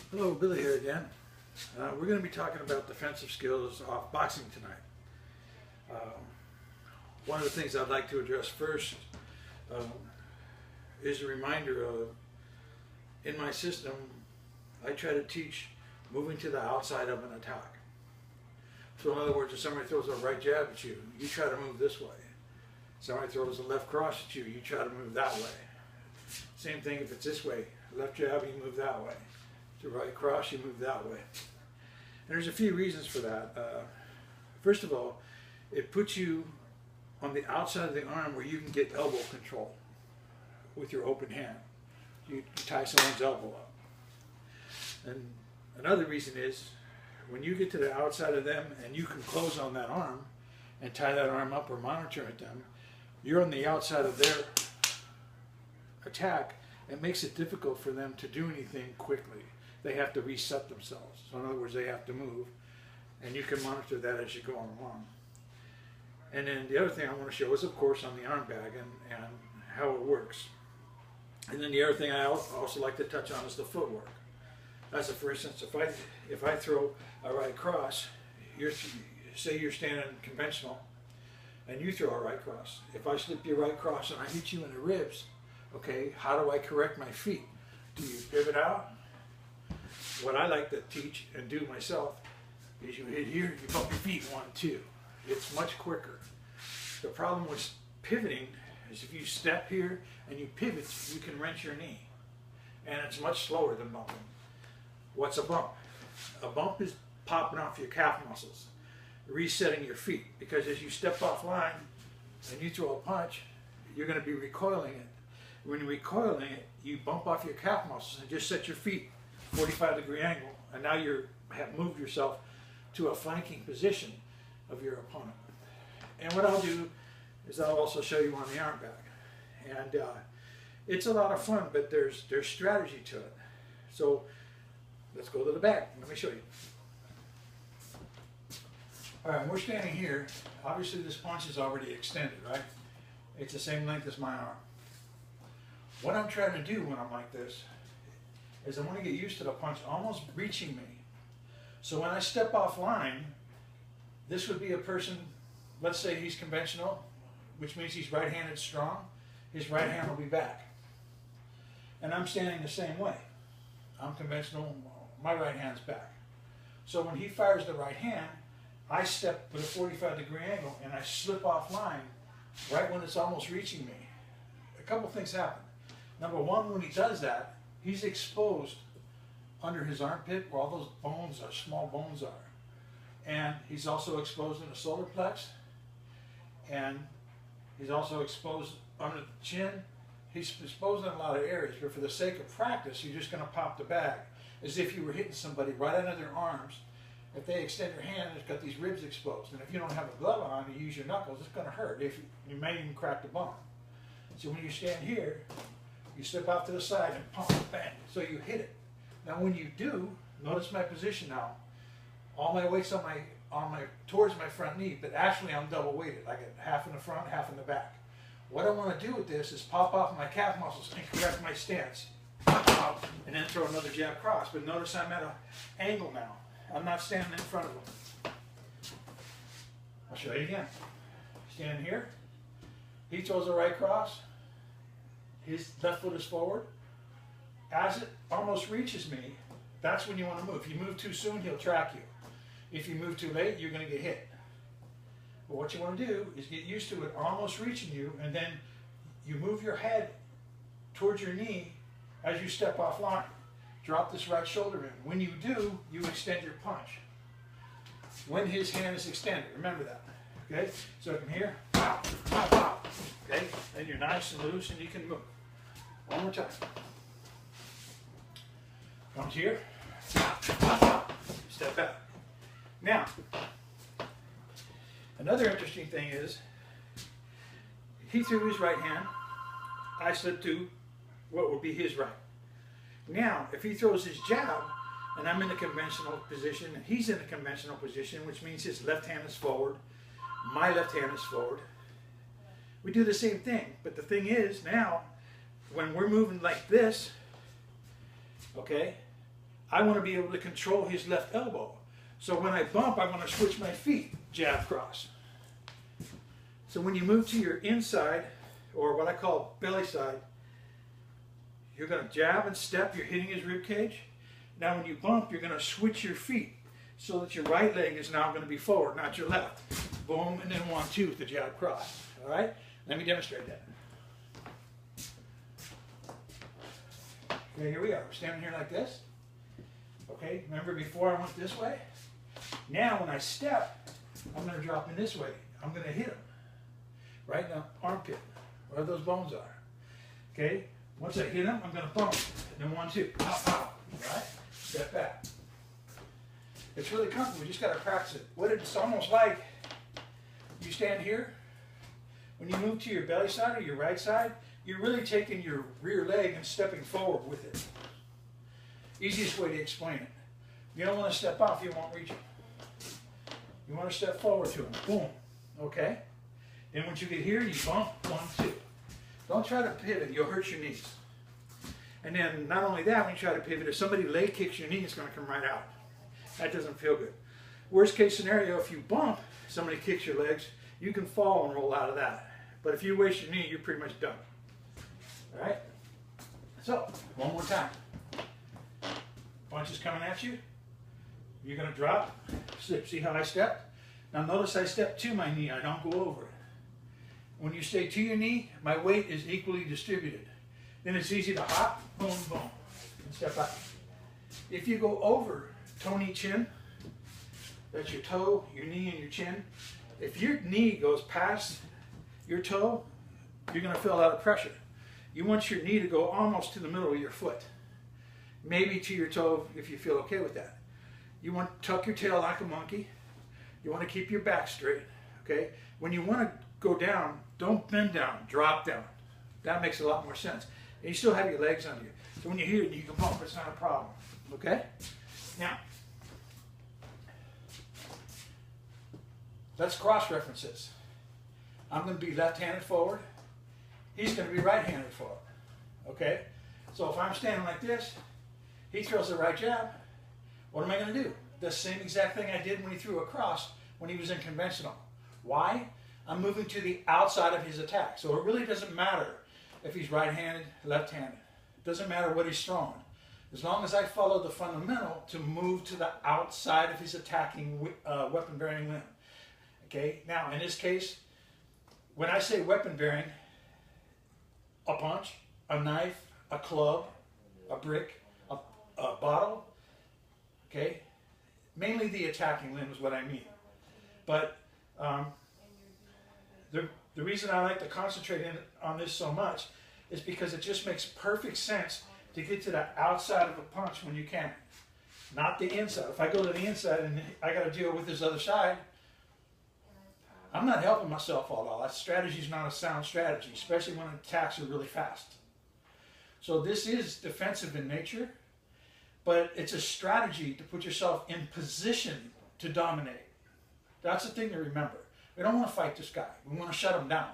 Hello, Billy here again. We're going to be talking about defensive skills off boxing tonight. Um, One of the things I'd like to address first is a reminder of, in my system, I try to teach moving to the outside of an attack. So in other words, if somebody throws a right jab at you, you try to move this way. Somebody throws a left cross at you, you try to move that way. Same thing if it's this way. Left jab, you move that way. To right cross, you move that way. And there's a few reasons for that. First of all, it puts you on the outside of the arm where you can get elbow control with your open hand. You tie someone's elbow up. And another reason is when you get to the outside of them and you can close on that arm and tie that arm up or monitor at them, you're on the outside of their attack. It makes it difficult for them to do anything quickly. They have to reset themselves. So in other words, they have to move, and you can monitor that as you go along. And then the other thing I want to show is, of course, on the arm bag and how it works. And then the other thing I also like to touch on is the footwork. As for instance, if I throw a right cross, say you're standing conventional, and you throw a right cross. If I slip your right cross and I hit you in the ribs, okay, how do I correct my feet? Do you pivot out? What I like to teach and do myself is you hit here, you bump your feet 1, 2. It's much quicker. The problem with pivoting is if you step here and you pivot, you can wrench your knee. And it's much slower than bumping. What's a bump? A bump is popping off your calf muscles, resetting your feet. Because as you step off line and you throw a punch, you're going to be recoiling it. When you're recoiling it, you bump off your calf muscles and just set your feet 45-degree angle, and now you have moved yourself to a flanking position of your opponent. And what I'll do is I'll also show you on the arm bag. And it's a lot of fun, but there's strategy to it. So let's go to the bag. Let me show you. All right, we're standing here. Obviously this punch is already extended, right? It's the same length as my arm. What I'm trying to do when I'm like this is I want to get used to the punch almost reaching me. So when I step off line, this would be a person, let's say he's conventional, which means he's right-handed strong. His right hand will be back. And I'm standing the same way. I'm conventional, my right hand's back. So when he fires the right hand, I step with a 45-degree angle and I slip off line right when it's almost reaching me. A couple things happen. Number one, when he does that, he's exposed under his armpit where all those bones are, small bones are. And he's also exposed in the solar plex. And he's also exposed under the chin. He's exposed in a lot of areas, but for the sake of practice, you're just going to pop the bag as if you were hitting somebody right under their arms. If they extend your hand, it's got these ribs exposed. And if you don't have a glove on, you use your knuckles, it's going to hurt. You may even crack the bone. So when you stand here, you slip off to the side and pump, bang, so you hit it. Now when you do, notice my position now. All my weight's towards my front knee, but actually I'm double weighted. I get half in the front, half in the back. What I want to do with this is pop off my calf muscles and correct my stance. And then throw another jab cross. But notice I'm at an angle now. I'm not standing in front of him. I'll show you again. Stand here. He throws a right cross. His left foot is forward. As it almost reaches me, that's when you want to move. If you move too soon, he'll track you. If you move too late, you're going to get hit. But what you want to do is get used to it almost reaching you, and then you move your head towards your knee as you step off line. Drop this right shoulder in. When you do, you extend your punch. When his hand is extended, remember that. Okay? So from here, pow, pow, pow. Okay? Then you're nice and loose and you can move. One more time. Comes here, step out. Now, another interesting thing is, he threw his right hand, I slipped to what would be his right. Now, if he throws his jab, and I'm in the conventional position, and he's in the conventional position, which means his left hand is forward, my left hand is forward, we do the same thing. But the thing is, now, when we're moving like this, okay, I want to be able to control his left elbow. So when I bump, I want to switch my feet, jab, cross. So when you move to your inside, or what I call belly side, you're going to jab and step, you're hitting his rib cage. Now when you bump, you're going to switch your feet so that your right leg is now going to be forward, not your left. Boom, and then 1-2 with the jab cross. All right? Let me demonstrate that. Okay, here we are. We're standing here like this. Okay, remember before I went this way? Now when I step, I'm going to drop in this way. I'm going to hit him. Right in the armpit, where those bones are. Okay, once I hit him, I'm going to bump. And then 1-2. Pow, pow. Right? Step back. It's really comfortable. We just got to practice it. What it's almost like, you stand here. When you move to your belly side or your right side, you're really taking your rear leg and stepping forward with it. Easiest way to explain it. You don't want to step off, you won't reach him. You want to step forward to him. Boom. Okay? Then once you get here, you bump, 1-2. Don't try to pivot, you'll hurt your knees. And then not only that, when you try to pivot, if somebody leg kicks your knee, it's going to come right out. That doesn't feel good. Worst case scenario, if you bump, somebody kicks your legs, you can fall and roll out of that. But if you waste your knee, you're pretty much done. All right? So, one more time. Punch is coming at you. You're going to drop, slip. See how I stepped? Now notice I step to my knee. I don't go over it. When you stay to your knee, my weight is equally distributed. Then it's easy to hop, boom, boom, and step out. If you go over toe, knee, chin, that's your toe, your knee, and your chin. If your knee goes past your toe, you're going to feel a lot of pressure. You want your knee to go almost to the middle of your foot. Maybe to your toe if you feel okay with that. You want to tuck your tail like a monkey. You want to keep your back straight. Okay? When you want to go down, don't bend down, drop down. That makes a lot more sense. And you still have your legs under you. So when you're here, you can bump, it's not a problem. Okay? Now, let's cross references. I'm going to be left-handed forward. He's going to be right-handed forward. Okay? So if I'm standing like this, he throws the right jab. What am I going to do? The same exact thing I did when he threw a cross when he was in conventional. Why? I'm moving to the outside of his attack. So it really doesn't matter if he's right-handed, left-handed. It doesn't matter what he's throwing. As long as I follow the fundamental to move to the outside of his attacking weapon-bearing limb. Okay? Now, in this case, when I say weapon-bearing, a punch, a knife, a club, a brick, a bottle, okay? Mainly the attacking limb is what I mean. But the reason I like to concentrate on this so much is because it just makes perfect sense to get to the outside of a punch when you can. Not the inside. If I go to the inside and I got to deal with this other side, I'm not helping myself at all. That strategy is not a sound strategy, especially when attacks are really fast. So this is defensive in nature, but it's a strategy to put yourself in position to dominate. That's the thing to remember. We don't want to fight this guy. We want to shut him down.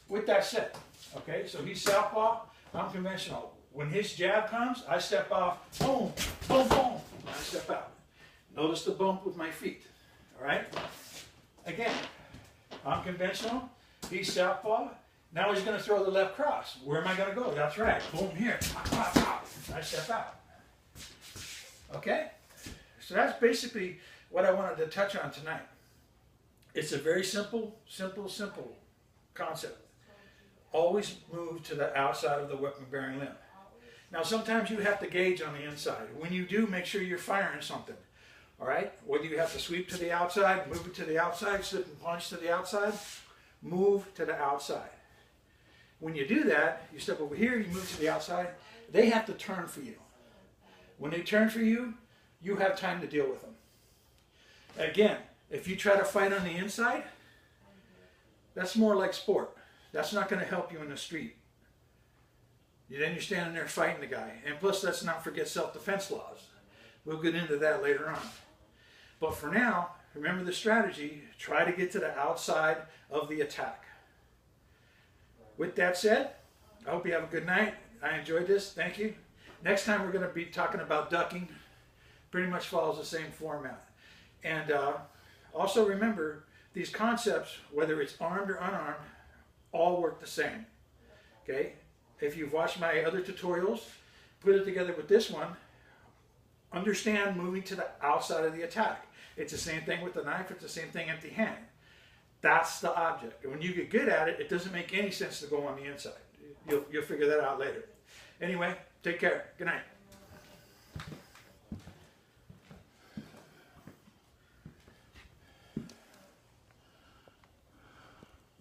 With that said, okay, so he's southpaw, I'm conventional. When his jab comes, I step off, boom, boom, boom, and I step out. Notice the bump with my feet, all right? Again, I'm conventional, he's southpaw. Now he's going to throw the left cross. Where am I going to go? That's right, boom, here, I step out. Okay? So that's basically what I wanted to touch on tonight. It's a very simple concept. Always move to the outside of the weapon-bearing limb. Now, sometimes you have to gauge on the inside. When you do, make sure you're firing something. All right? Whether you have to sweep to the outside, move it to the outside, slip and punch to the outside, move to the outside. When you do that, you step over here, you move to the outside. They have to turn for you. When they turn for you, you have time to deal with them. Again, if you try to fight on the inside, that's more like sport. That's not going to help you in the street. Then you're standing there fighting the guy. And plus, let's not forget self-defense laws. We'll get into that later on. But for now, remember the strategy. Try to get to the outside of the attack. With that said, I hope you have a good night. I enjoyed this. Thank you. Next time, we're going to be talking about ducking pretty much follows the same format. And also remember, these concepts, whether it's armed or unarmed, all work the same. Okay? If you've watched my other tutorials, put it together with this one, understand moving to the outside of the attack. It's the same thing with the knife, it's the same thing empty hand. That's the object. And when you get good at it, it doesn't make any sense to go on the inside. You'll figure that out later. Anyway, take care. Good night.